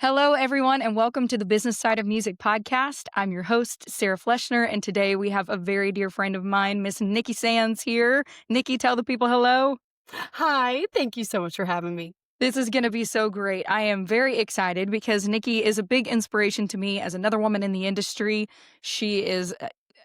Hello, everyone, and welcome to the Business Side of Music podcast. I'm your host, Sarah Fleshner, and today we have a very dear friend of mine, Miss Nikki Sanz here. Nikki, tell the people hello. Hi, thank you so much for having me. This is going to be so great. I am very excited because Nikki is a big inspiration to me as another woman in the industry. She is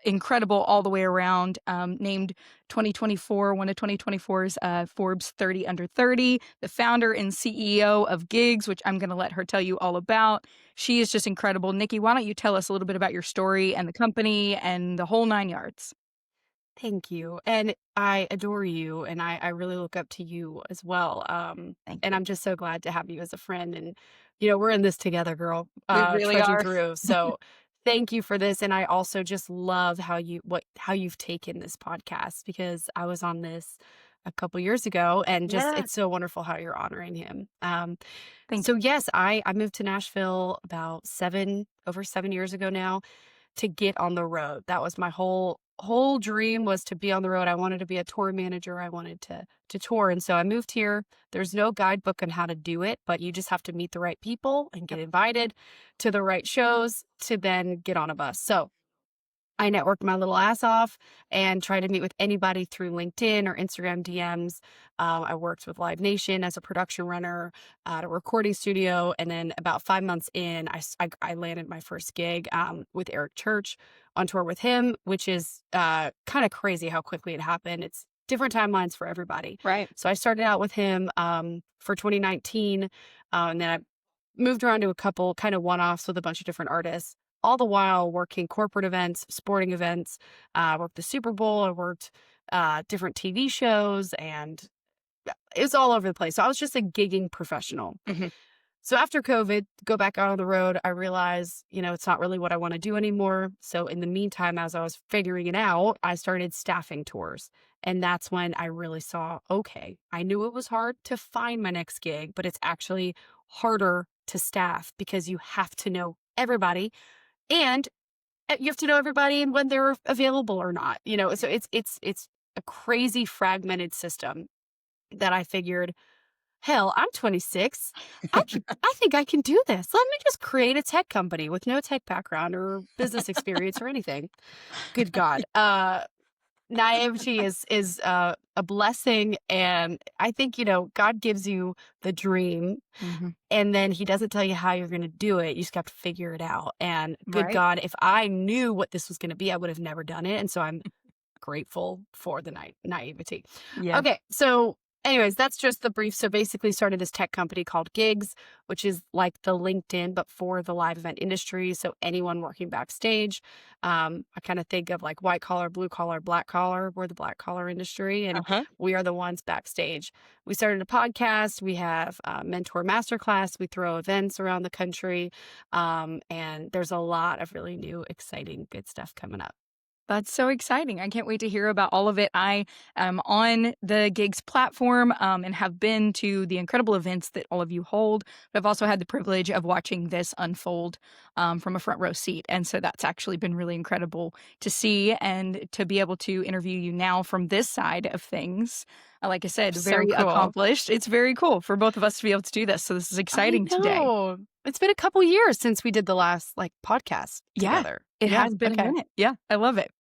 incredible all the way around. Named 2024, one of 2024's Forbes 30 Under 30, the founder and CEO of Gigs, which I'm going to let her tell you all about. She is just incredible. Nikki, why don't you tell us a little bit about your story and the company and the whole nine yards? Thank you. And I adore you, and I really look up to you as well. Thank And you. I'm just so glad to have you as a friend. And, we're in this together, girl, We really trudging are. through. So thank you for this. And I also just love how you've taken this podcast, because I was on this a couple years ago, and just Yeah. it's so wonderful how you're honoring him. Thank So you. yes, I moved to Nashville about over 7 years ago now, to get on the road. That was my whole dream, was to be on the road. I wanted to be a tour manager. I wanted to tour. And so I moved here. There's no guidebook on how to do it, but you just have to meet the right people and get invited to the right shows to then get on a bus. So I networked my little ass off and tried to meet with anybody through LinkedIn or Instagram DMs. I worked with Live Nation as a production runner at a recording studio. And then about 5 months in, I landed my first gig with Eric Church on tour with him, which is kind of crazy how quickly it happened. It's different timelines for everybody. Right. So I started out with him for 2019. And then I moved around to a couple kind of one-offs with a bunch of different artists, all the while working corporate events, sporting events. I worked the Super Bowl. I worked different TV shows, and it was all over the place. So I was just a gigging professional. Mhm. So after COVID, go back out on the road, I realized, it's not really what I want to do anymore. So in the meantime, as I was figuring it out, I started staffing tours. And that's when I really saw, okay, I knew it was hard to find my next gig, but it's actually harder to staff, because you have to know everybody, and you have to know everybody and when they're available or not. So it's a crazy fragmented system that I figured, hell, I'm 26. I think I can do this. Let me just create a tech company with no tech background or business experience or anything. Good God. Naivety is a blessing, and I think, God gives you the dream, Mhm. and then he doesn't tell you how you're going to do it. You just have to figure it out. And good Right. God, if I knew what this was going to be, I would have never done it. And so I'm grateful for the naivety. Yeah. Okay, so anyways, that's just the brief. So basically started this tech company called Gigs, which is like the LinkedIn, but for the live event industry. So anyone working backstage, I kind of think of like white collar, blue collar, black collar. We're the black collar industry, and Uh-huh. we are the ones backstage. We started a podcast. We have a mentor masterclass. We throw events around the country. And there's a lot of really new, exciting, good stuff coming up. That's so exciting. I can't wait to hear about all of it. I am on the Gigs platform and have been to the incredible events that all of you hold. But I've also had the privilege of watching this unfold from a front row seat. And so that's actually been really incredible to see and to be able to interview you now from this side of things. Like I said, So very cool. accomplished. It's very cool for both of us to be able to do this. So this is I exciting today. know. It's been a couple years since we did the last podcast Yeah, together. it Yeah. has been a Okay. minute. Yeah, I love it.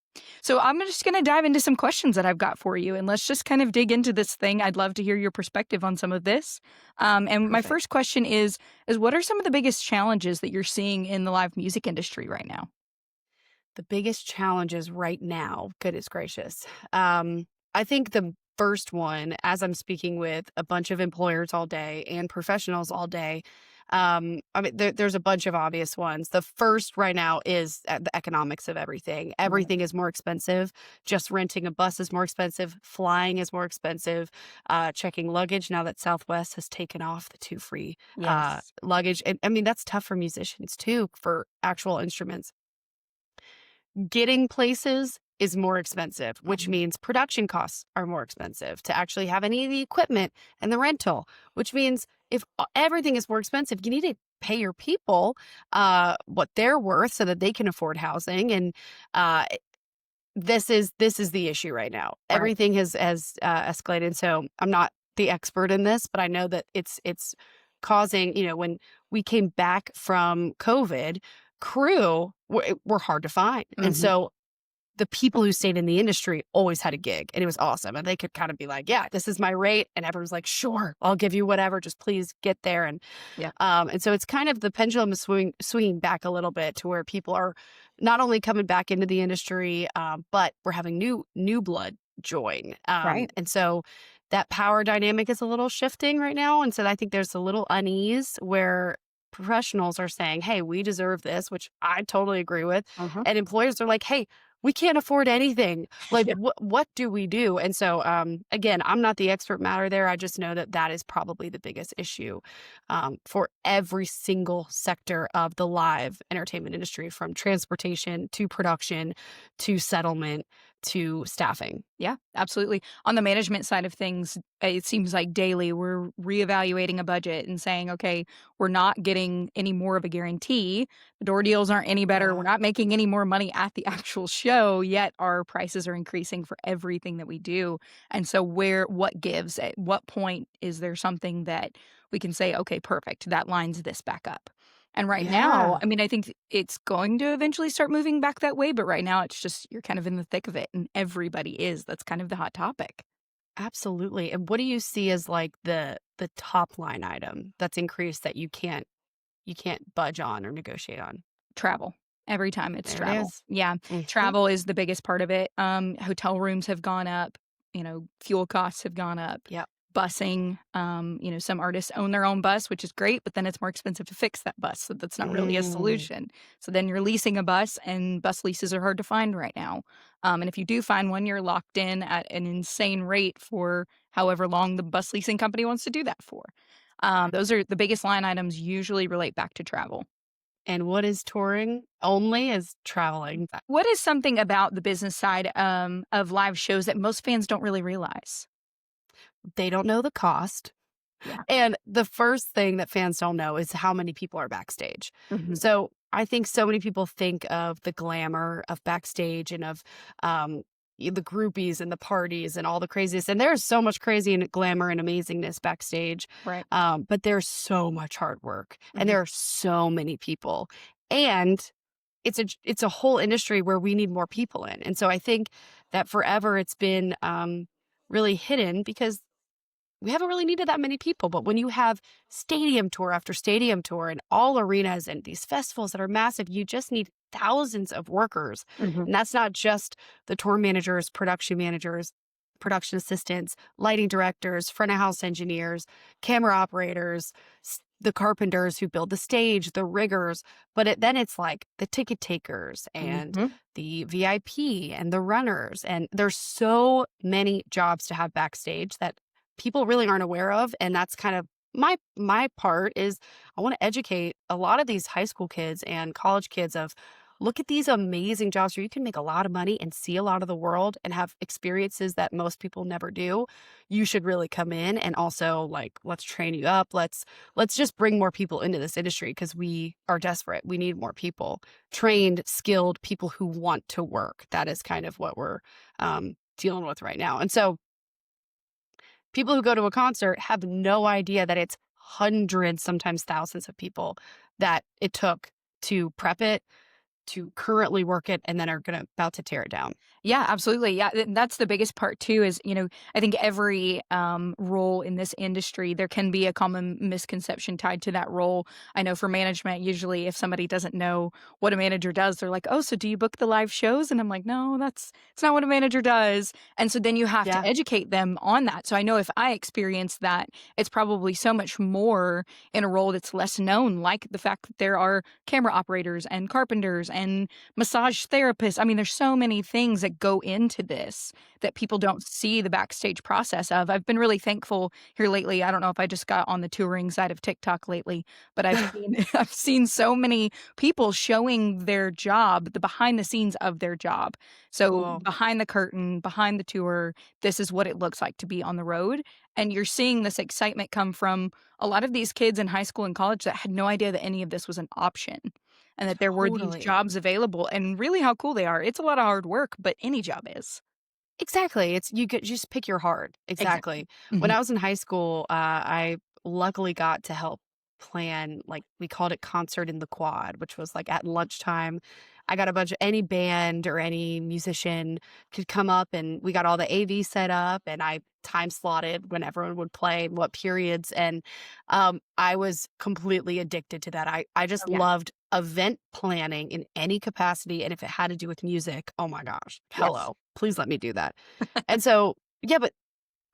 So I'm just going to dive into some questions that I've got for you, and let's just kind of dig into this thing. I'd love to hear your perspective on some of this. And my Perfect. first question is what are some of the biggest challenges that you're seeing in the live music industry right now? The biggest challenges right now, goodness gracious. I think the first one, as I'm speaking with a bunch of employers all day and professionals all day, I mean, there's a bunch of obvious ones. The first right now is the economics of everything. Right. Everything is more expensive. Just renting a bus is more expensive. Flying is more expensive. Checking luggage, now that Southwest has taken off the two free Yes. luggage. And I mean, that's tough for musicians too, for actual instruments. Getting places is more expensive, which Mhm. means production costs are more expensive to actually have any of the equipment and the rental, which means if everything is more expensive, you need to pay your people what they're worth so that they can afford housing. And uh, this is the issue right now. Right. Everything has escalated. So I'm not the expert in this, but I know that it's causing, when we came back from COVID, crew were hard to find. And Mhm. so the people who stayed in the industry always had a gig, and it was awesome. And they could kind of be like, yeah, this is my rate. And everyone's like, sure, I'll give you whatever. Just please get there. Yeah. And so it's kind of the pendulum is swinging back a little bit to where people are not only coming back into the industry, but we're having new blood join. Right. And so that power dynamic is a little shifting right now. And so I think there's a little unease where professionals are saying, hey, we deserve this, which I totally agree with. Uh-huh. And employers are like, hey, we can't afford anything. Like, Yeah. what do we do? And so, again, I'm not the expert matter there. I just know that that is probably the biggest issue for every single sector of the live entertainment industry, from transportation to production to settlement to staffing. Yeah, absolutely. On the management side of things, it seems like daily we're reevaluating a budget and saying, okay, we're not getting any more of a guarantee. The door deals aren't any better. We're Yeah. not making any more money at the actual show, yet our prices are increasing for everything that we do. And so, what gives? At what point is there something that we can say, okay, perfect, that lines this back up? And right now, Yeah. I mean, I think it's going to eventually start moving back that way, but right now it's just you're kind of in the thick of it and everybody is. That's kind of the hot topic. Absolutely. And what do you see as like the top line item that's increased that you can't budge on or negotiate on? Travel. Every time it's There it travel. is. Yeah, Mhm. travel is the biggest part of it. Hotel rooms have gone up, fuel costs have gone up. Yep. Busing, some artists own their own bus, which is great, but then it's more expensive to fix that bus, so that's not really a Mm. solution. So then you're leasing a bus, and bus leases are hard to find right now. And if you do find one, you're locked in at an insane rate for however long the bus leasing company wants to do that for. Those are the biggest line items usually relate back to travel. And what is touring only is traveling. What is something about the business side, of live shows that most fans don't really realize? They don't know the cost. Yeah. And the first thing that fans don't know is how many people are backstage. Mhm. So I think so many people think of the glamour of backstage and of the groupies and the parties and all the craziest. And there's so much crazy and glamour and amazingness backstage. Right. But there's so much hard work and Mhm. there are so many people. And it's a whole industry where we need more people in. And so I think that forever it's been really hidden because we haven't really needed that many people. But when you have stadium tour after stadium tour and all arenas and these festivals that are massive, you just need thousands of workers. Mhm. And that's not just the tour managers, production assistants, lighting directors, front of house engineers, camera operators, the carpenters who build the stage, the riggers. But then it's like the ticket takers and Mhm. the VIP and the runners. And there's so many jobs to have backstage that people really aren't aware of. And that's kind of my part is I want to educate a lot of these high school kids and college kids of look at these amazing jobs where you can make a lot of money and see a lot of the world and have experiences that most people never do. You should really come in and also like let's train you up. Let's just bring more people into this industry because we are desperate. We need more people, trained, skilled people who want to work. That is kind of what we're dealing with right now. And so people who go to a concert have no idea that it's hundreds, sometimes thousands of people that it took to prep it, to currently work it, and then are gonna about to tear it down. Yeah, absolutely. Yeah, that's the biggest part too is, I think every role in this industry, there can be a common misconception tied to that role. I know for management, usually if somebody doesn't know what a manager does, they're like, "Oh, so do you book the live shows?" And I'm like, "No, it's not what a manager does." And so then you have to Yeah. educate them on that. So I know if I experience that, it's probably so much more in a role that's less known, like the fact that there are camera operators and carpenters and massage therapists. I mean, there's so many things that go into this that people don't see the backstage process of. I've been really thankful here lately. I don't know if I just got on the touring side of TikTok lately, but I've seen I've seen so many people showing their job, the behind the scenes of their job. So Cool. behind the curtain, behind the tour, this is what it looks like to be on the road. And you're seeing this excitement come from a lot of these kids in high school and college that had no idea that any of this was an option and that there were these Totally. jobs available and really how cool they are. It's a lot of hard work, but any job is. Exactly. It's you could just pick your heart. Exactly. Exactly. When Mhm. I was in high school, I luckily got to help plan, like we called it concert in the quad, which was like at lunchtime. I got a bunch of any band or any musician could come up and we got all the AV set up and I time slotted when everyone would play, what periods. And I was completely addicted to that. I Oh, just yeah. loved event planning in any capacity. And if it had to do with music, oh my gosh, Yes. hello, please let me do that. And so, yeah, but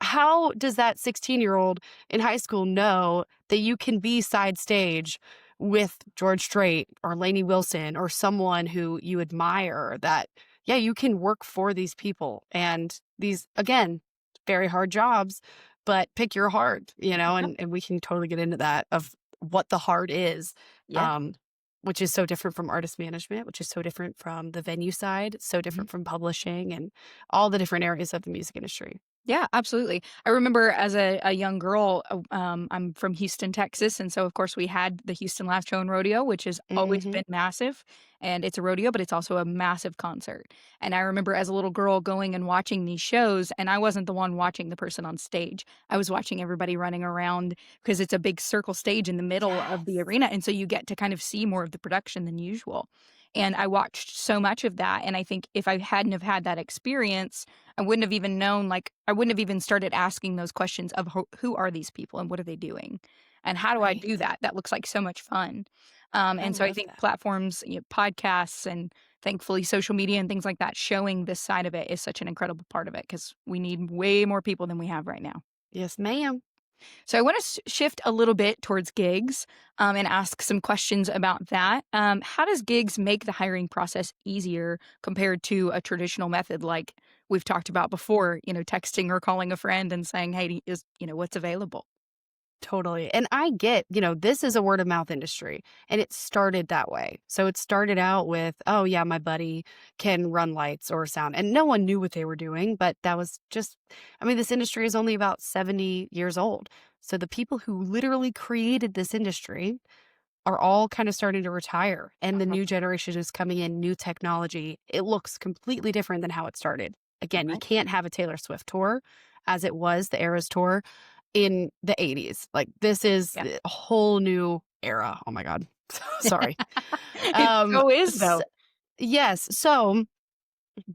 how does that 16-year-old in high school know that you can be side stage with George Strait or Lainey Wilson or someone who you admire that, yeah, you can work for these people and these, again, very hard jobs, but pick your hard, Yep. and we can totally get into that of what the hard is, Yeah. um, which is so different from artist management, which is so different from the venue side, so Mhm. different from publishing and all the different areas of the music industry. Yeah, absolutely. I remember as a young girl, I'm from Houston, Texas, and so of course we had the Houston Last Show and Rodeo, which has always Mhm. been massive, and it's a rodeo, but it's also a massive concert. And I remember as a little girl going and watching these shows, and I wasn't the one watching the person on stage. I was watching everybody running around because it's a big circle stage in the middle of the Yes. arena, and so you get to kind of see more of the production than usual. And I watched so much of that, and I think if I hadn't have had that experience, I wouldn't have even known, like, I wouldn't have even started asking those questions of who are these people and what are they doing? And how do I Right. do that? That looks like so much fun. I And so I love think that. platforms, podcasts, and thankfully social media and things like that showing this side of it is such an incredible part of it because we need way more people than we have right now. Yes, ma'am. So I want to shift a little bit towards gigs and ask some questions about that. How does gigs make the hiring process easier compared to a traditional method like we've talked about before? Texting or calling a friend and saying, "Hey, what's available?" Totally. And I get, this is a word of mouth industry and it started that way. So it started out with, oh, yeah, my buddy can run lights or sound. And no one knew what they were doing, but that was just, I mean, this industry is only about 70 years old. So the people who literally created this industry are all kind of starting to retire. And the Uh-huh. new generation is coming in, new technology. It looks completely different than how it started. Again, you Right. can't have a Taylor Swift tour as it was the Eras tour in the 80s. Like this is Yeah. a whole new era. Oh my God. Sorry. It so is S though. yes. So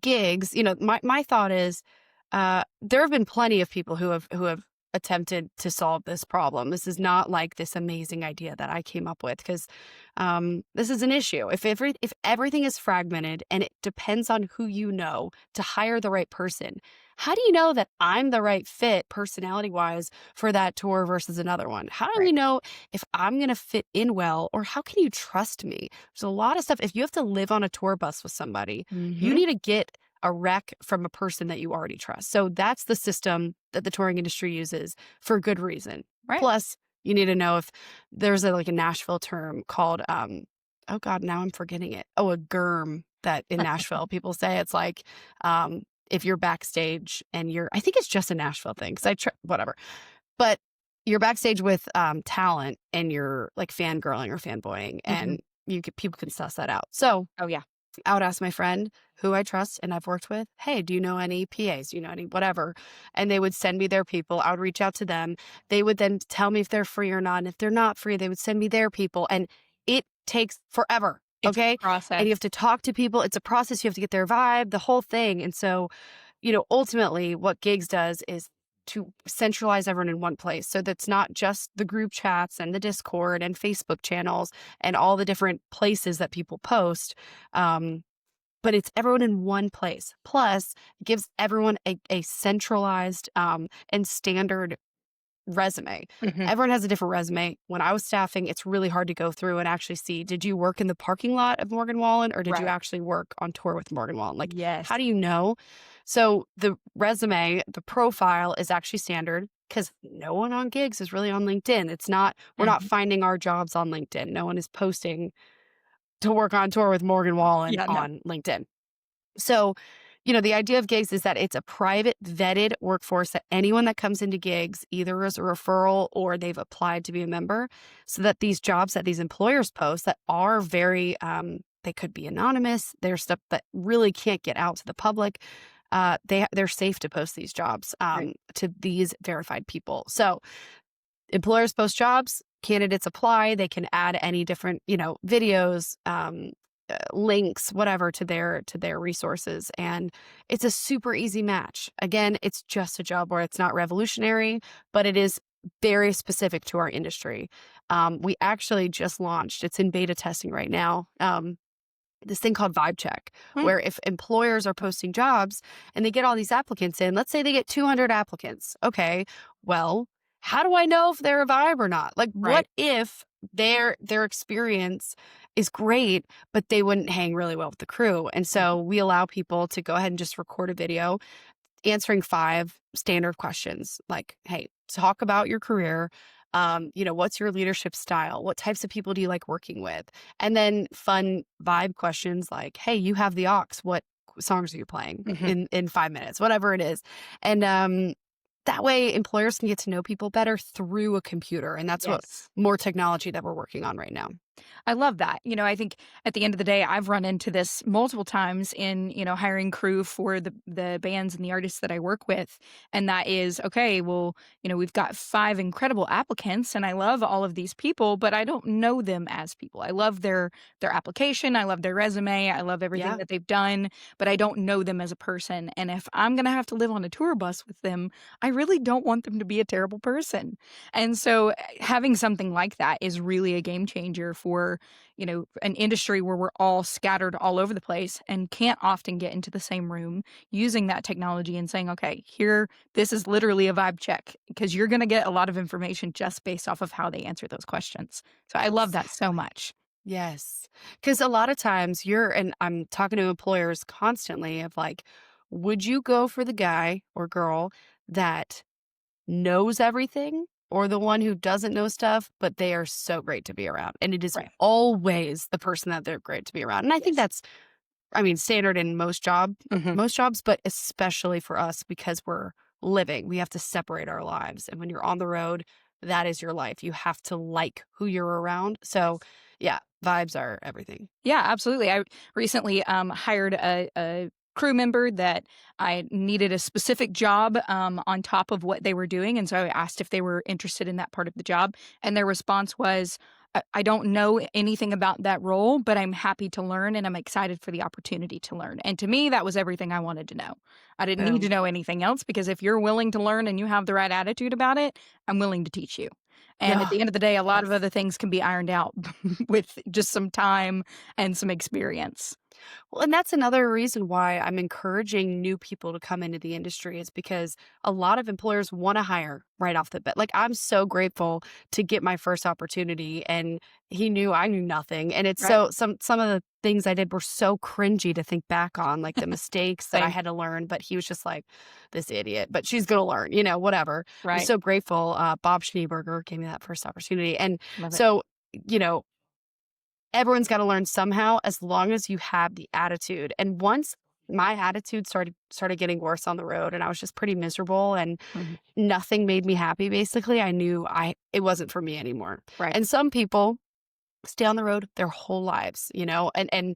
gigs, my thought is there have been plenty of people who have attempted to solve this problem. This is not like this amazing idea that I came up with because this is an issue. If everything is fragmented and it depends on who you know to hire the right person, how do you know that I'm the right fit personality wise for that tour versus another one? How do we Right. know if I'm going to fit in well, or how can you trust me? There's a lot of stuff. If you have to live on a tour bus with somebody, you Mhm. need to get a rec from a person that you already trust. So that's the system that the touring industry uses for good reason. Right. Plus, you need to know if there's a Nashville term called oh God, now I'm forgetting it. Oh, a germ that in Nashville people say it's like if you're backstage and I think it's just a Nashville thing because whatever. But you're backstage with talent and you're like fangirling or fanboying Mhm. and people can suss that out. So Oh, yeah. I would ask my friend who I trust and I've worked with, hey, do you know any PAs? Do you know any whatever? And they would send me their people. I would reach out to them. They would then tell me if they're free or not. And if they're not free, they would send me their people. And it takes forever. It's a Okay. And you have process. to talk to people. It's a process. You have to get their vibe, the whole thing. And so, ultimately what Gigs does is to centralize everyone in one place. So that's not just the group chats and the Discord and Facebook channels and all the different places that people post. But it's everyone in one place. Plus, it gives everyone a centralized and standard resume. Mhm. Everyone has a different resume. When I was staffing, it's really hard to go through and actually see, did you work in the parking lot of Morgan Wallen or did you Right. actually work on tour with Morgan Wallen? Like, Yes. how do you know? So the resume, the profile is actually standard because no one on gigs is really on LinkedIn. We're not Mhm. finding our jobs on LinkedIn. No one is posting to work on tour with Morgan Wallen Yeah, no. on LinkedIn. So, the idea of gigs is that it's a private, vetted workforce that anyone that comes into gigs, either as a referral or they've applied to be a member, so that these jobs that these employers post that are very, they could be anonymous. They're stuff that really can't get out to the public. They're safe to post these jobs Right. to these verified people. So employers post jobs. candidates apply, they can add any different, videos, links, whatever to their resources, and it's a super easy match. Again, it's just a job where it's not revolutionary, but it is very specific to our industry. We actually just launched, it's in beta testing right now, this thing called Vibe Check, Hmm, where if employers are posting jobs and they get all these applicants in, let's say they get 200 applicants. Okay, well, how do I know if they're a vibe or not? Like, what right. if their experience is great, but they wouldn't hang really well with the crew? And so we allow people to go ahead and just record a video answering 5 standard questions like, "Hey, talk about your career. What's your leadership style? What types of people do you like working with?" And then fun vibe questions like, "Hey, you have the aux. What songs are you playing Mhm. in 5 minutes?" Whatever it is. And that way employers can get to know people better through a computer, and that's what Yes. more technology that we're working on right now. I love that. I think at the end of the day, I've run into this multiple times in, hiring crew for the bands and the artists that I work with. And that is, okay, well, we've got 5 incredible applicants and I love all of these people, but I don't know them as people. I love their application, I love their resume, I love everything Yeah. that they've done, but I don't know them as a person. And if I'm gonna have to live on a tour bus with them, I really don't want them to be a terrible person. And so having something like that is really a game changer for, an industry where we're all scattered all over the place and can't often get into the same room using that technology and saying, okay, here, this is literally a vibe check because you're going to get a lot of information just based off of how they answer those questions. So I love that so Exactly. much. Yes. Because a lot of times and I'm talking to employers constantly of like, would you go for the guy or girl that knows everything or the one who doesn't know stuff, but they are so great to be around? And it is Right. always the person that they're great to be around. And I think Yes. that's, I mean, standard in Hmm. most jobs, but especially for us because we're living. We have to separate our lives. And when you're on the road, that is your life. You have to like who you're around. So, yeah, vibes are everything. Yeah, absolutely. I recently hired a crew member that I needed a specific job on top of what they were doing. And so I asked if they were interested in that part of the job. And their response was, I don't know anything about that role, but I'm happy to learn and I'm excited for the opportunity to learn. And to me, that was everything I wanted to know. I didn't need to Boom. know anything else because if you're willing to learn and you have the right attitude about it, I'm willing to teach you. And at Yeah. the end of the day, a lot of Yes. other things can be ironed out with just some time and some experience. Well, and that's another reason why I'm encouraging new people to come into the industry is because a lot of employers want to hire right off the bat. Like I'm so grateful to get my first opportunity and he knew I knew nothing. And it's Right. so some of the things I did were so cringy to think back on, like the mistakes that I Same. had to learn, but he was just like this idiot, but she's going to learn, whatever. I'm Right. so grateful. Bob Schneeberger gave me that first opportunity. And Love it. so, you know, everyone's gotta learn somehow as long as you have the attitude, and once my attitude started getting worse on the road and I was just pretty miserable and Mhm. nothing made me happy, basically, I knew it wasn't for me anymore. Right. And some people stay on the road their whole lives, and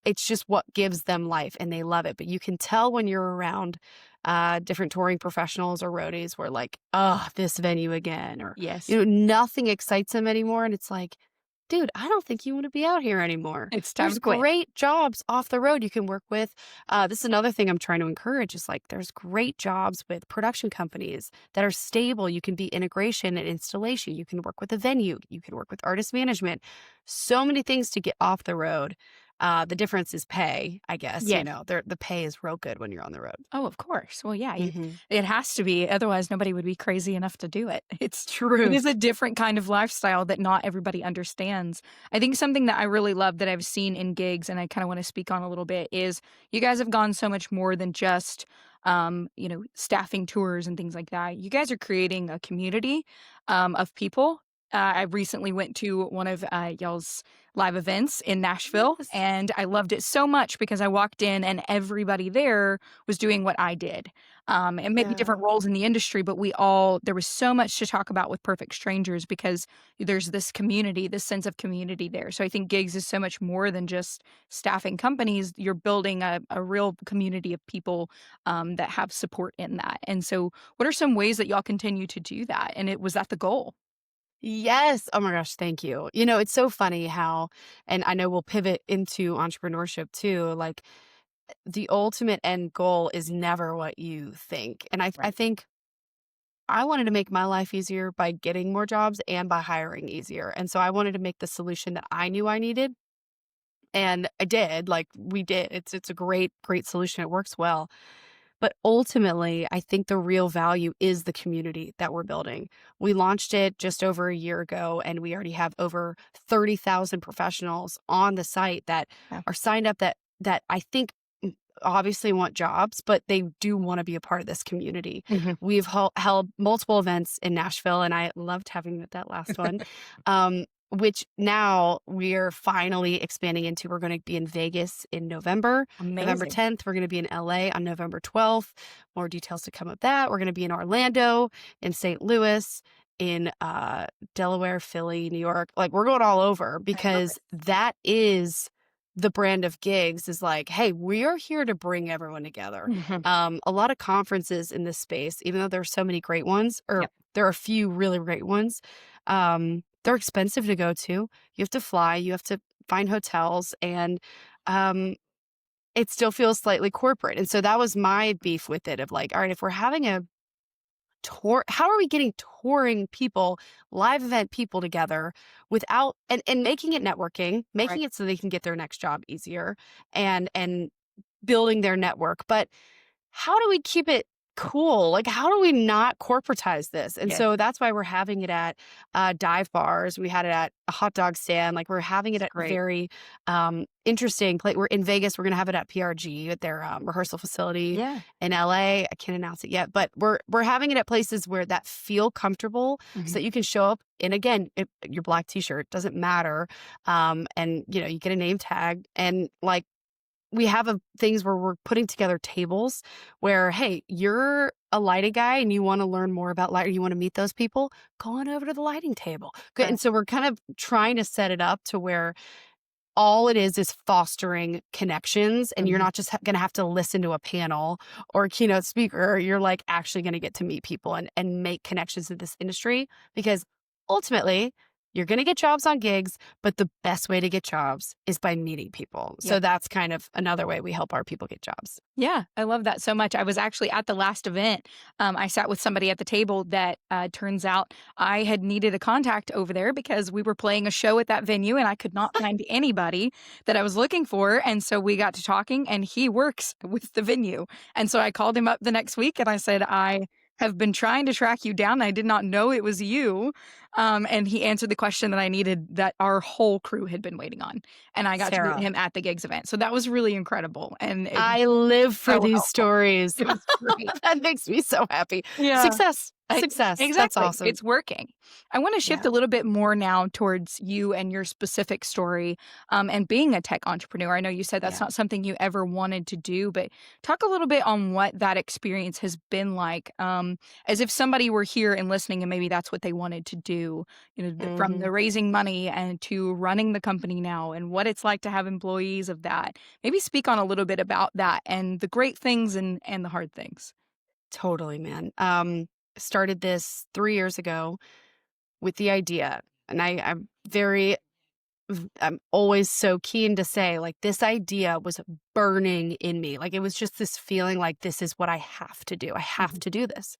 it's just what gives them life and they love it, but you can tell when you're around, different touring professionals or roadies where like, "Oh, this venue again," or, Yes. nothing excites them anymore, and it's like, "Dude, I don't think you wanna be out here anymore." It's time There's to quit. great jobs off the road you can work with. This is another thing I'm trying to encourage is, like, there's great jobs with production companies that are stable. You can be integration and installation. You can work with a venue. You can work with artist management. So many things to get off the road. The difference is pay, I guess, Yes. the pay is real good when you're on the road. Oh, of course. Well, yeah, Mhm. it has to be. Otherwise, nobody would be crazy enough to do it. It is Truth. a different kind of lifestyle that not everybody understands. I think something that I really love that I've seen in gigs, and I kind of want to speak on a little bit, is you guys have gone so much more than just, staffing tours and things like that. You guys are creating a community of people. I recently went to one of y'all's live events in Nashville, Yes. and I loved it so much because I walked in and everybody there was doing what I did. It may be different Yeah. roles in the industry, but there was so much to talk about with perfect strangers because there's this community, this sense of community there. So I think gigs is so much more than just staffing companies. You're building a real community of people that have support in that. And so, what are some ways that y'all continue to do that? And was that the goal? Yes. Oh my gosh, thank you. It's so funny how, and I know we'll pivot into entrepreneurship too, like the ultimate end goal is never what you think. And I Right. think I wanted to make my life easier by getting more jobs and by hiring easier. And so I wanted to make the solution that I knew I needed. And I did, like we did. It's a great solution. It works well. But ultimately, I think the real value is the community that we're building. We launched it just over a year ago, and we already have over 30,000 professionals on the site that Yeah. are signed up that I think obviously want jobs, but they do want to be a part of this community. Mhm. We've held multiple events in Nashville, and I loved having that last one. Which now we're finally expanding into. We're going to be in Vegas in November Amazing. 10th. We're going to be in LA on November 12th. More details to come of that. We're going to be in Orlando, in St. Louis, in Delaware, Philly, New York. Like we're going all over I love it. because that is the brand of gigs is like, hey, we are here to bring everyone together. Mhm. A lot of conferences in this space, even though there's so many great ones, or Yep. there are a few really great ones, they're expensive to go to. You have to fly, you have to find hotels, and um, it still feels slightly corporate. And so that was my beef with it of like, all right, if we're having a tour, how are we getting touring people, live event people together without and making it networking, Right. making it so they can get their next job easier and building their network. But how do we keep it cool? Like, how do we not corporatize this? And Yes. so that's why we're having it at dive bars. We had it at a hot dog stand. Like, we're having it It's at great. very interesting place. We're in Vegas. We're going to have it at PRG at their rehearsal facility Yeah. in LA. I can't announce it yet, but we're having it at places where that feel comfortable, so Mhm. that you can show up. And again, your black T-shirt doesn't matter, and you get a name tag and like we have things where we're putting together tables where, hey, you're a lighting guy and you want to learn more about light, or you want to meet those people, go on over to the lighting table. Good. Right. And so we're kind of trying to set it up to where all it is fostering connections, and you're Mhm. not just going to have to listen to a panel or a keynote speaker. You're like actually going to get to meet people and make connections in this industry, because ultimately you're going to get jobs on gigs, but the best way to get jobs is by meeting people. So Yep. that's kind of another way we help our people get jobs. Yeah, I love that so much. I was actually at the last event. I sat with somebody at the table that turns out I had needed a contact over there because we were playing a show at that venue and I could not find anybody that I was looking for. And so we got to talking and he works with the venue. And so I called him up the next week and I said, I have been trying to track you down. I did not know it was you. And he answered the question that I needed that our whole crew had been waiting on. And I got to meet Sarah, him at the gigs event. So that was really incredible. And it I live for so these helpful. stories. It was great. That makes me so happy. Yeah. Success, I success. That's exactly. awesome. It's working. I wanna shift Yeah. a little bit more now towards you and your specific story, and being a tech entrepreneur. I know you said that's Yeah. not something you ever wanted to do, but talk a little bit on what that experience has been like, as if somebody were here and listening and maybe that's what they wanted to do, from Hmm. the raising money and to running the company now and what it's like to have employees of that. Maybe speak on a little bit about that and the great things and the hard things. Totally, man. Started this 3 years ago with the idea, and I'm always so keen to say, like, this idea was burning in me. Like, it was just this feeling like this is what I have to do. I have Mhm. to do this.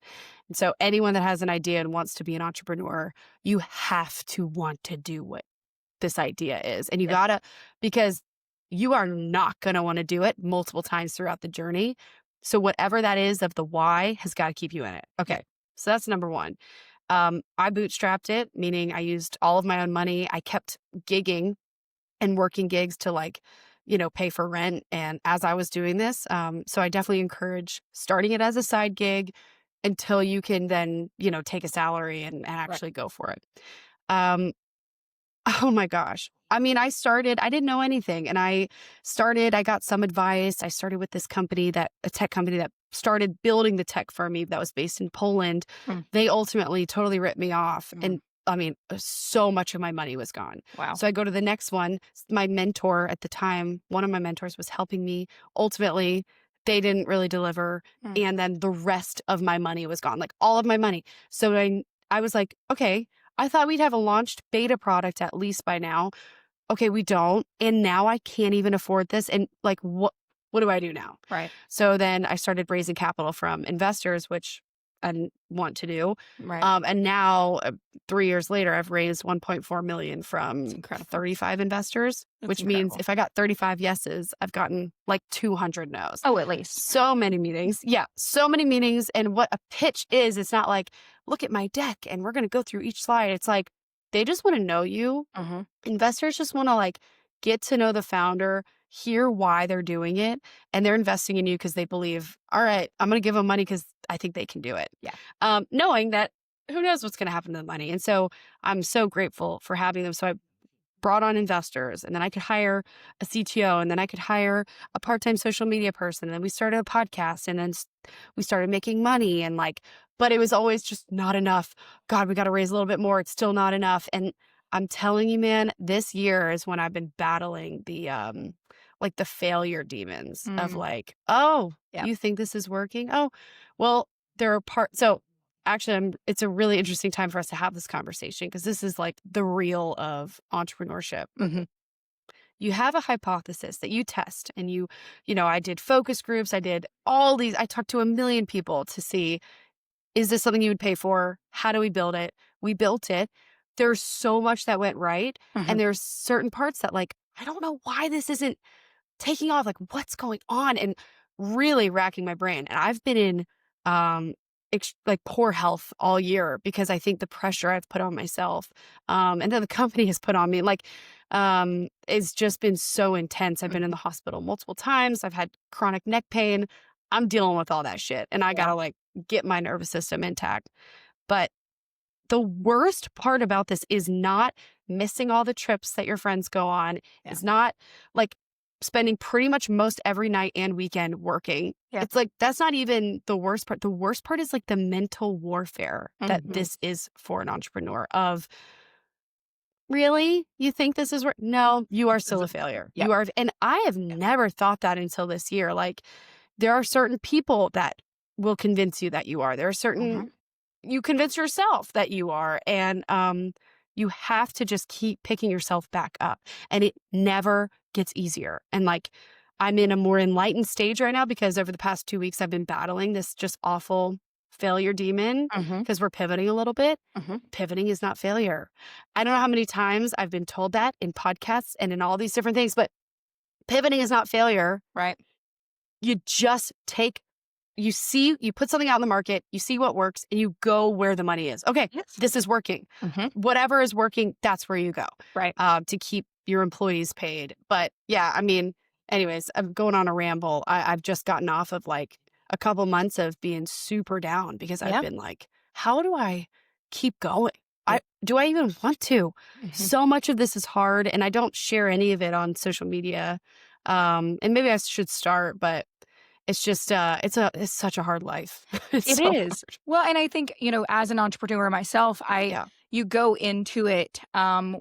And so, anyone that has an idea and wants to be an entrepreneur, you have to want to do what this idea is. And you Yes. gotta, because you are not gonna want to do it multiple times throughout the journey. So, whatever that is of the why has got to keep you in it. Yep. Okay. So, that's number one. I bootstrapped it, meaning I used all of my own money. I kept gigging and working gigs to pay for rent. And as I was doing this, so I definitely encourage starting it as a side gig until you can then, take a salary and Right. actually go for it. Um, oh my gosh. I mean, I didn't know anything. And I got some advice. I started with this company a tech company that started building the tech for me that was based in Poland. Mm, They ultimately totally ripped me off. mm. And I mean, so much of my money was gone. Wow. So I go to the next one. My mentor at the time, one of my mentors was helping me. Ultimately, they didn't really deliver. Mm. And then the rest of my money was gone, like all of my money. So I was like, okay, I thought we'd have a launched beta product at least by now. Okay, we don't. And now I can't even afford this. And like, what do I do now? Right. So then I started raising capital from investors, which I want to do. Right. And now 3 years later, I've raised 1.4 million from incredible. 35 investors, That's which means incredible. if I got 35 yeses, I've gotten like 200 nos. Oh, at least. So many meetings. Yeah, so many meetings. And what a pitch is, it's not like, look at my deck and we're going to go through each slide. It's like, they just want to know you. Mm-hmm. Investors just want to like get to know the founder, hear why they're doing it, and they're investing in you because they believe, all right, I'm going to give them money because I think they can do it. Yeah. Knowing that who knows what's going to happen to the money. And so I'm so grateful for having them. So I brought on investors, and then I could hire a CTO, and then I could hire a part-time social media person. And then we started a podcast, and then we started making money, and like, but it was always just not enough. God, we got to raise a little bit more. It's still not enough. And I'm telling you, man, this year is when I've been battling the like the failure demons of like, oh, Yeah. you think this is working? Oh, well, there are parts. So actually, it's a really interesting time for us to have this conversation because this is like the real of entrepreneurship. Mm-hmm. You have a hypothesis that you test, and I did focus groups. I did all these. I talked to 1 million people to see, is this something you would pay for? How do we build it? We built it. There's so much that went right. Mm-hmm. And there's certain parts that like, I don't know why this isn't taking off. Like, what's going on? And really racking my brain. And I've been in like poor health all year because I think the pressure I've put on myself and then the company has put on me, like, it's just been so intense. I've been in the hospital multiple times. I've had chronic neck pain. I'm dealing with all that shit. And I got to like get my nervous system intact. But the worst part about this is not missing all the trips that your friends go on. Yeah. It's not like spending pretty much most every night and weekend working. Yeah. It's like, that's not even the worst part. The worst part is like the mental warfare that this is for an entrepreneur of, really? You think this is no, you are still a failure. Yeah. You are. And I have never thought that until this year. Like, there are certain people that will convince you that you are. There are certain, you convince yourself that you are. And you have to just keep picking yourself back up. And it never gets easier. And like, I'm in a more enlightened stage right now because over the past 2 weeks, I've been battling this just awful failure demon because we're pivoting a little bit. Pivoting is not failure. I don't know how many times I've been told that in podcasts and in all these different things, but pivoting is not failure. Right. You just you put something out in the market, you see what works, and you go where the money is. Okay, this is working. Whatever is working, that's where you go. Right. To keep your employees paid. But yeah, I mean, anyways, I'm going on a ramble. I've just gotten off of like a couple months of being super down because I've been like, how do I keep going? Do I even want to? So much of this is hard, and I don't share any of it on social media. And maybe I should start, but it's just it's such a hard life. It is. Hard. Well, and I think, as an entrepreneur myself, you go into it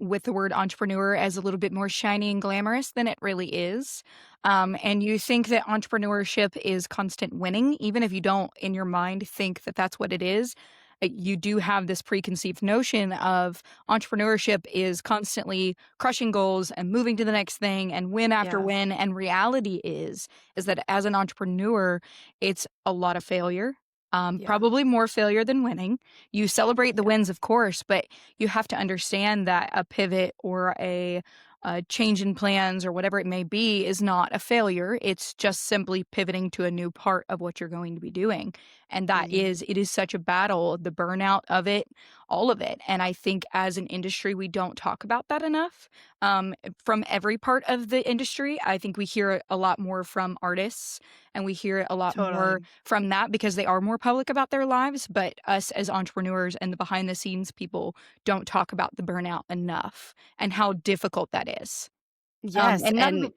with the word entrepreneur as a little bit more shiny and glamorous than it really is. And you think that entrepreneurship is constant winning, even if you don't in your mind think that that's what it is. You do have this preconceived notion of entrepreneurship is constantly crushing goals and moving to the next thing and win after win. And reality is that as an entrepreneur, it's a lot of failure. Probably more failure than winning. You celebrate the wins, of course, but you have to understand that a pivot or a change in plans or whatever it may be is not a failure. It's just simply pivoting to a new part of what you're going to be doing. And that it is such a battle, the burnout of it, all of it. And I think as an industry, we don't talk about that enough. From every part of the industry, I think we hear a lot more from artists and we hear a lot more from that because they are more public about their lives. But us as entrepreneurs and the behind the scenes people don't talk about the burnout enough and how difficult that is. Yes. And and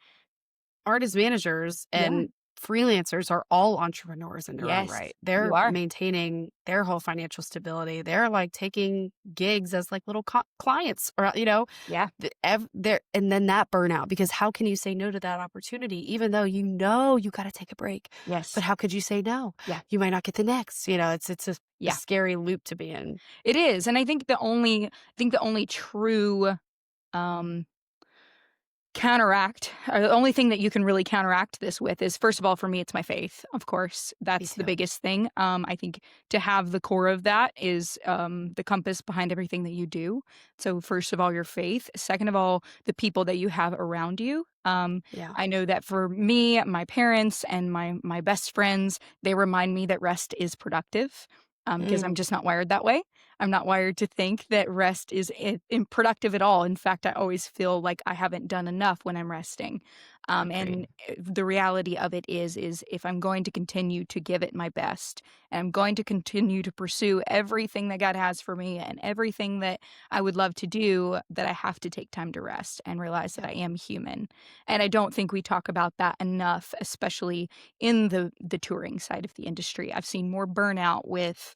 artist managers and freelancers are all entrepreneurs in their own Yes, right. you They're are. maintaining their whole financial stability. They're like taking gigs as like little clients, or Yeah. there, and then that burnout, because how can you say no to that opportunity even though you got to take a break? But Yes. how could you say no? Yeah. You might not get the next. It's a Yeah. scary loop to be in. It is, and I think the only true, um counteract the only thing that you can really counteract this with is, first of all, for me, it's my faith, of course. Me That's the too. biggest thing. I think to have the core of that is, the compass behind everything that you do. So, first of all, your faith. Second of all, the people that you have around you. Yeah. I know that for me, my parents and my best friends, they remind me that rest is productive, because I'm Mm, just not wired that way. I'm not wired to think that rest is productive at all. In fact, I always feel like I haven't done enough when I'm resting. agreed. The reality of it is if I'm going to continue to give it my best, and I'm going to continue to pursue everything that God has for me and everything that I would love to do, that I have to take time to rest and realize that Yep. I am human. And I don't think we talk about that enough, especially in the touring side of the industry. I've seen more burnout with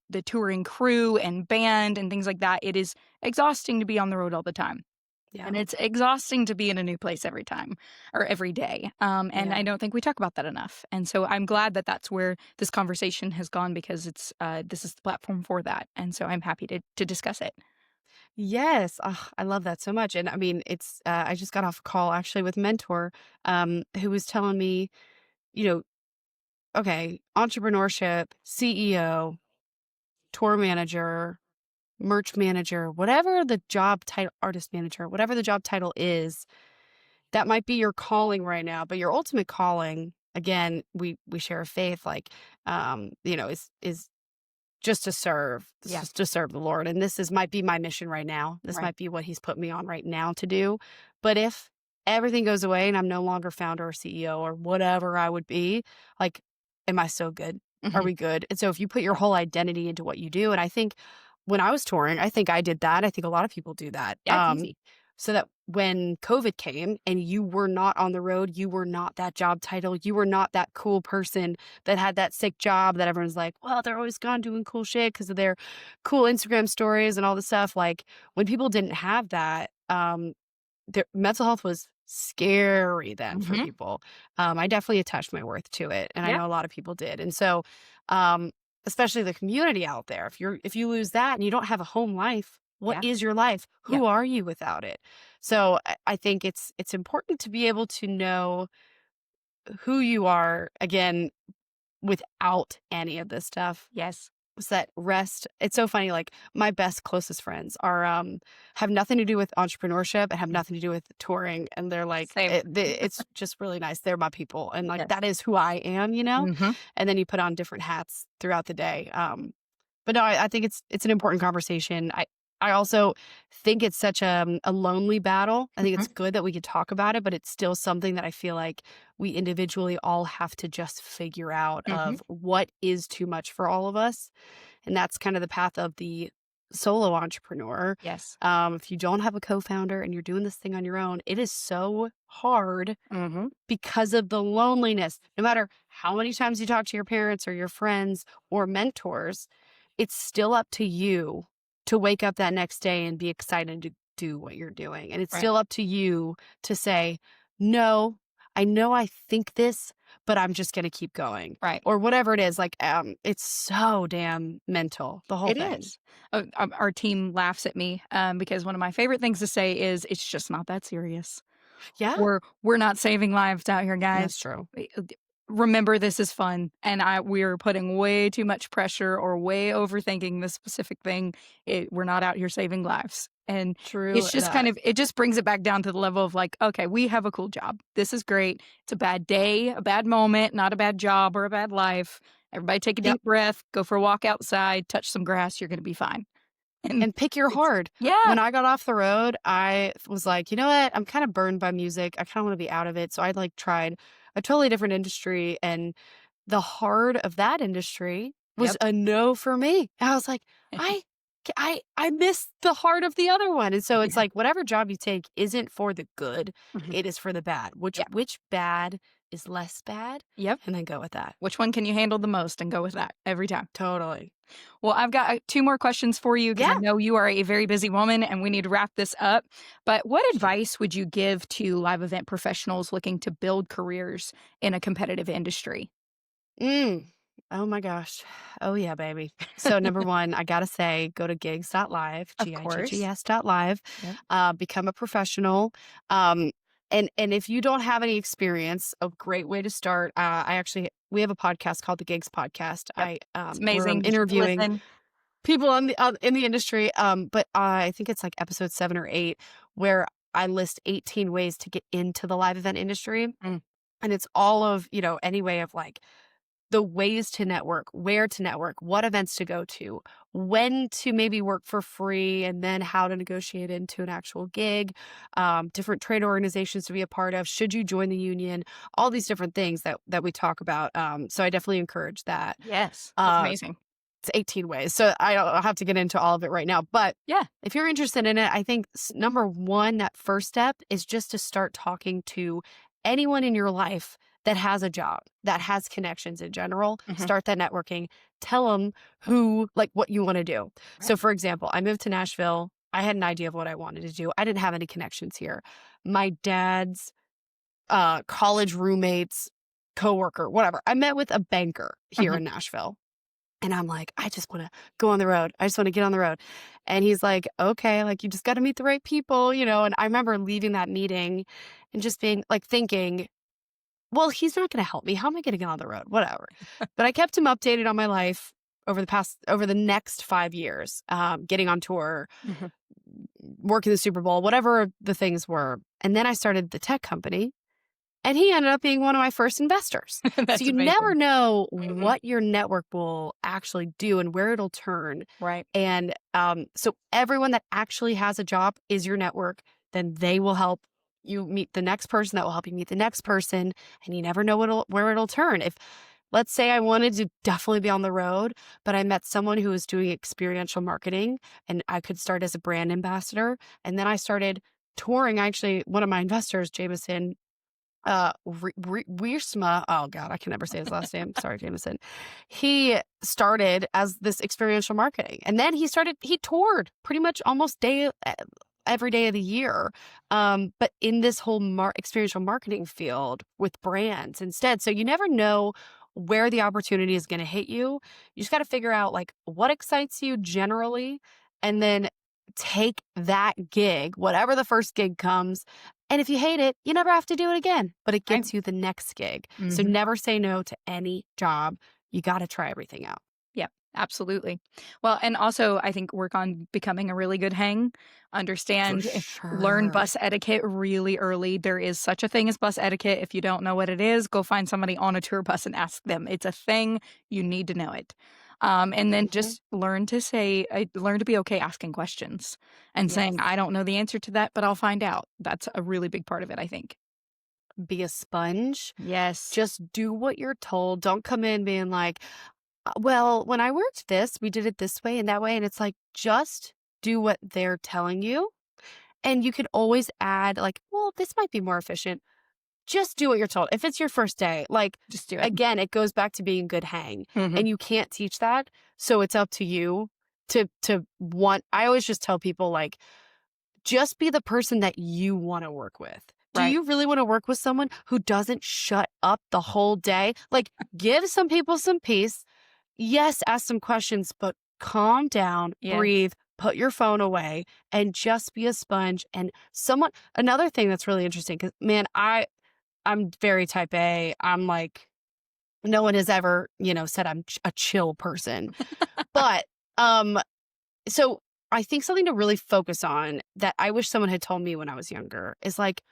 the touring crew and band and things like that. It is exhausting to be on the road all the time. Yeah. And it's exhausting to be in a new place every time or every day. And Yeah. I don't think we talk about that enough. And so I'm glad that that's where this conversation has gone, because this is the platform for that. And so I'm happy to discuss it. Yes. I love that so much. And I mean, I just got off a call actually with a mentor, who was telling me, you know, okay, entrepreneurship, CEO, tour manager, merch manager, whatever the job title, artist manager, whatever the job title is, that might be your calling right now. But your ultimate calling, again, we share a faith, like, is just to serve, Yeah. just to serve the Lord. And might be my mission right now. This Right. might be what He's put me on right now to do. But if everything goes away and I'm no longer founder or CEO or whatever I would be, like, am I still good? Are Hmm. we good? And so if you put your whole identity into what you do, and I think when I was touring, I think I did that. I think a lot of people do that. Yeah, it's easy. So that when COVID came and you were not on the road, you were not that job title, you were not that cool person that had that sick job that everyone's like, well, they're always gone doing cool shit because of their cool Instagram stories and all the stuff. Like, when people didn't have that, their mental health was scary then for Hmm. people. I definitely attached my worth to it, and I Yeah. know a lot of people did. And so, um, especially the community out there, if you lose that and you don't have a home life, what Yeah. is your life? Yeah. Who are you without it? So I think it's important to be able to know who you are again without any of this stuff. Yes. Was that rest? It's so funny. Like, my best closest friends are have nothing to do with entrepreneurship and have nothing to do with touring, and they're like, Same. it's just really nice. They're my people, and like, Yes. that is who I am. Hmm. And then you put on different hats throughout the day. But no, I think it's an important conversation. I also think it's such a lonely battle. I think it's good that we could talk about it, but it's still something that I feel like we individually all have to just figure out Hmm. of what is too much for all of us. And that's kind of the path of the solo entrepreneur. Yes. If you don't have a co-founder and you're doing this thing on your own, it is so hard Hmm. because of the loneliness. No matter how many times you talk to your parents or your friends or mentors, it's still up to you to wake up that next day and be excited to do what you're doing. And it's Right. still up to you to say, no, I know I think this, but I'm just going to keep going, Right. or whatever it is. Like, it's so damn mental, the whole It thing. is. Our team laughs at me, because one of my favorite things to say is, "It's just not that serious." Yeah, Or, "We're not saving lives out here, that's guys. true. Remember, this is fun, and we're putting way too much pressure or way overthinking this specific thing. We're not out here saving lives." And True it's just that. it just brings it back down to the level of like, okay, we have a cool job. This is great. It's a bad day, a bad moment, not a bad job or a bad life. Everybody take a Yep. deep breath, go for a walk outside, touch some grass. You're going to be fine. And And pick your it's, heart. yeah. When I got off the road, I was like, you know what? I'm kind of burned by music. I kind of want to be out of it. So I like tried a totally different industry, and the hard of that industry was Yep. a no for me. And I was like, I miss the heart of the other one. And so it's Yeah. like, whatever job you take isn't for the good, Mhm. it is for the bad. Which Yeah. which bad is less bad, Yep. and then go with that. Which one can you handle the most and go with that every time? Totally. Well, I've got two more questions for you because I Yeah. know you are a very busy woman and we need to wrap this up. But what advice would you give to live event professionals looking to build careers in a competitive industry? Mm. Oh my gosh. Oh yeah, baby. So number one, I gotta say, go to gigs.live, Of course. GIGGS.live, Yep. become a professional. Um, and if you don't have any experience, a great way to start. We have a podcast called the Gigs Podcast. Yep. It's Where I'm amazing. You should interviewing listen. people in the industry. But I think it's like episode 7 or 8 where I list 18 ways to get into the live event industry. Mm. And it's all of, any way of like the ways to network, where to network, what events to go to, when to maybe work for free, and then how to negotiate into an actual gig, different trade organizations to be a part of, should you join the union, all these different things that we talk about. So I definitely encourage that. Yes. That's Uh, amazing. it's 18 ways. So I don't have to get into all of it right now. But Yeah. if you're interested in it, I think number one, that first step is just to start talking to anyone in your life that has a job, that has connections in general. Mhm. Start that networking. Tell them what you want to do. So, Right. for example, I moved to Nashville. I had an idea of what I wanted to do. I didn't have any connections here. My dad's college roommates, coworker, whatever. I met with a banker here Mhm. in Nashville. And I'm like, I just want to go on the road. I just want to get on the road. And he's like, okay, like you just got to meet the right people, And I remember leaving that meeting and just being like thinking, well, he's not going to help me. How am I going to get on the road? Whatever. But I kept him updated on my life over the next 5 years, getting on tour, Mhm. working the Super Bowl, whatever the things were. And then I started the tech company. And he ended up being one of my first investors. So That's you never amazing. know Mhm. what your network will actually do and where it'll turn. Right. And so everyone that actually has a job is your network. Then they will help you meet the next person that will help you meet the next person. And you never know where it'll turn. If let's say I wanted to definitely be on the road, but I met someone who was doing experiential marketing and I could start as a brand ambassador. And then I started touring. Actually, one of my investors, Jameson, Wiersma, oh god, I can never say his last name. Sorry, Jameson. He started as this experiential marketing, and then he toured pretty much almost every day of the year. But in this whole experiential marketing field with brands instead. So you never know where the opportunity is going to hit you. You just got to figure out like what excites you generally, and then take that gig, whatever the first gig comes. And if you hate it, you never have to do it again, but it Right. gets you the next gig. So Mhm. never say no to any job. You got to try everything out. Yep, absolutely. Well, and also I think work on becoming a really good hang. For Learn sure. bus etiquette really early. There is such a thing as bus etiquette. If you don't know what it is, go find somebody on a tour bus and ask them. It's a thing. You need to know it. And then Hmm. just learn to be okay asking questions and saying, Yes. I don't know the answer to that, but I'll find out. That's a really big part of it, I think. Be a sponge. Yes. Just do what you're told. Don't come in being like, well, when I worked this, we did it this way and that way. And it's like, just do what they're telling you. And you can always add, like, well, this might be more efficient. Just do what you're told. If it's your first day, like, Just do it. again, it goes back to being good hang, Mhm. and you can't teach that. So it's up to you to want. I always just tell people, like, just be the person that you want to work with. Do Right. you really want to work with someone who doesn't shut up the whole day? Like, give some people some peace. Yes, ask some questions, but calm down, Yeah. breathe, put your phone away, and just be a sponge. And another thing that's really interesting, because man, I'm very type A. I'm like, no one has ever, said I'm a chill person. But um, so I think something to really focus on that I wish someone had told me when I was younger is like,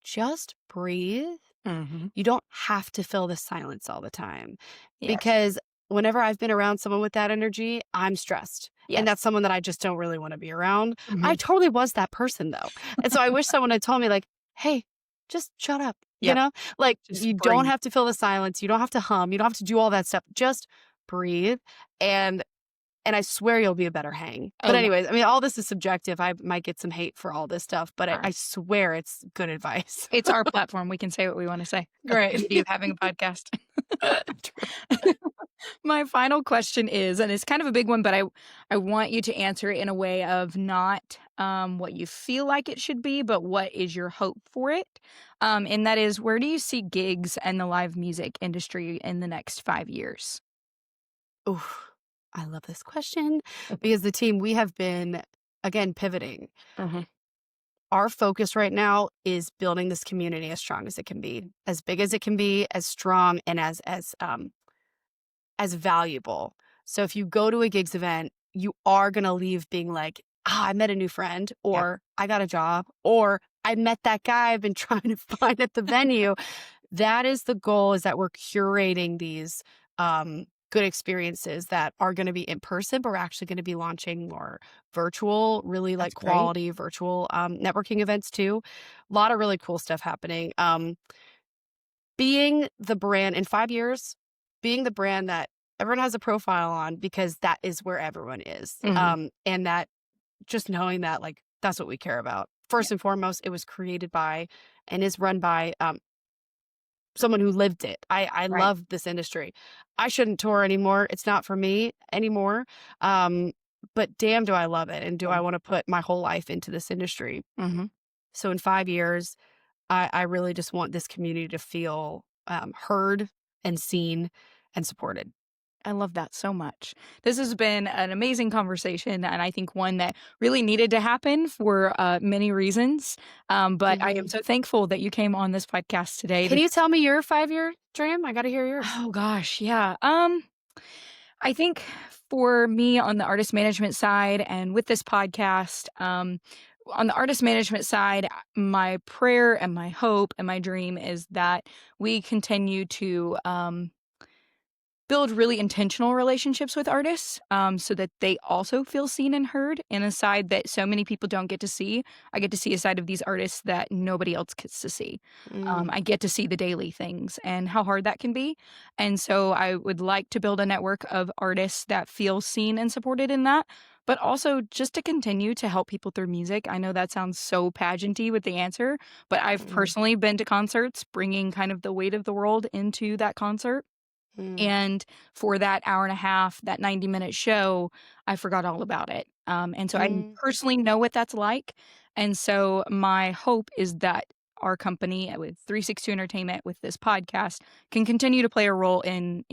just breathe. Mhm. You don't have to fill the silence all the time, Yes. because whenever I've been around someone with that energy, I'm stressed. And Yes. that's someone that I just don't really want to be around. I Mhm. totally was that person though. And so I wish someone had told me, like, hey, just shut up. Yep. Like, Just you don't breathe. have to fill the silence. You don't have to hum. You don't have to do all that stuff. Just breathe. And and I swear you'll be a better hang. Oh, But yeah. anyways, I mean, all this is subjective. I might get some hate for all this stuff, but All I right. swear it's good advice. It's our platform. We can say what we want to say. That's the Great. beauty of having a podcast. My final question is, and it's kind of a big one, but I want you to answer it in a way of not what you feel like it should be, but what is your hope for it? And that is, where do you see gigs and the live music industry in the next 5 years? Oof, I love this question because the team, we have been, again, pivoting. Mhm. Our focus right now is building this community as strong as it can be, as big as it can be, as strong and as valuable. So if you go to a gigs event, you are going to leave being like, I met a new friend, Yeah. or I got a job, or I met that guy I've been trying to find at the venue. That is the goal, is that we're curating these good experiences that are going to be in person, but we're actually going to be launching more virtual, really That's like great. quality virtual networking events too. A lot of really cool stuff happening. Being the brand in 5 years, being the brand that everyone has a profile on, because that is where everyone is. Mhm. And that, just knowing that, like, that's what we care about. First and foremost, it was created by and is run by someone who lived it. I Right. love this industry. I shouldn't tour anymore. It's not for me anymore. Um, but damn, do I love it. And do Yeah. I want to put my whole life into this industry? Mhm. So in 5 years, I really just want this community to feel heard and seen and supported. I love that so much. This has been an amazing conversation, and I think one that really needed to happen for many reasons. But I am Mhm. so thankful that you came on this podcast today. Can you tell me your 5-year dream? I got to hear yours. Oh gosh, yeah. I think for me on the artist management side and with this podcast, on the artist management side, my prayer and my hope and my dream is that we continue to build really intentional relationships with artists, so that they also feel seen and heard in a side that so many people don't get to see. I get to see a side of these artists that nobody else gets to see. Mm, I get to see the daily things and how hard that can be. And so I would like to build a network of artists that feel seen and supported in that, but also just to continue to help people through music. I know that sounds so pageanty with the answer, but I've mm, personally been to concerts, bringing kind of the weight of the world into that concert. mm, And for that hour and a half, that 90-minute show, I forgot all about it. And so I mm. personally know what that's like. And so my hope is that our company with 362 Entertainment with this podcast can continue to play a role in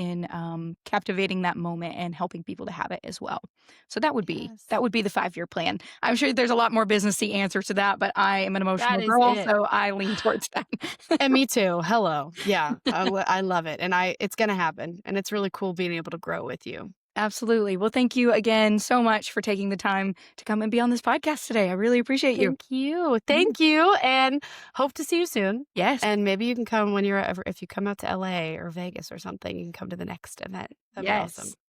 captivating that moment and helping people to have it as well. So Yes. that would be the 5-year plan. I'm sure there's a lot more businessy answer to that, but I am an That emotional is girl, it. so I lean towards that. And me too. Hello. Yeah. I love it. And it's going to happen. And it's really cool being able to grow with you. Absolutely. Well, thank you again so much for taking the time to come and be on this podcast today. I really appreciate you. Thank you. Mhm. Thank you. And hope to see you soon. Yes. And maybe you can come when you're ever, if you come out to LA or Vegas or something, you can come to the next event. That'd be awesome. Yes.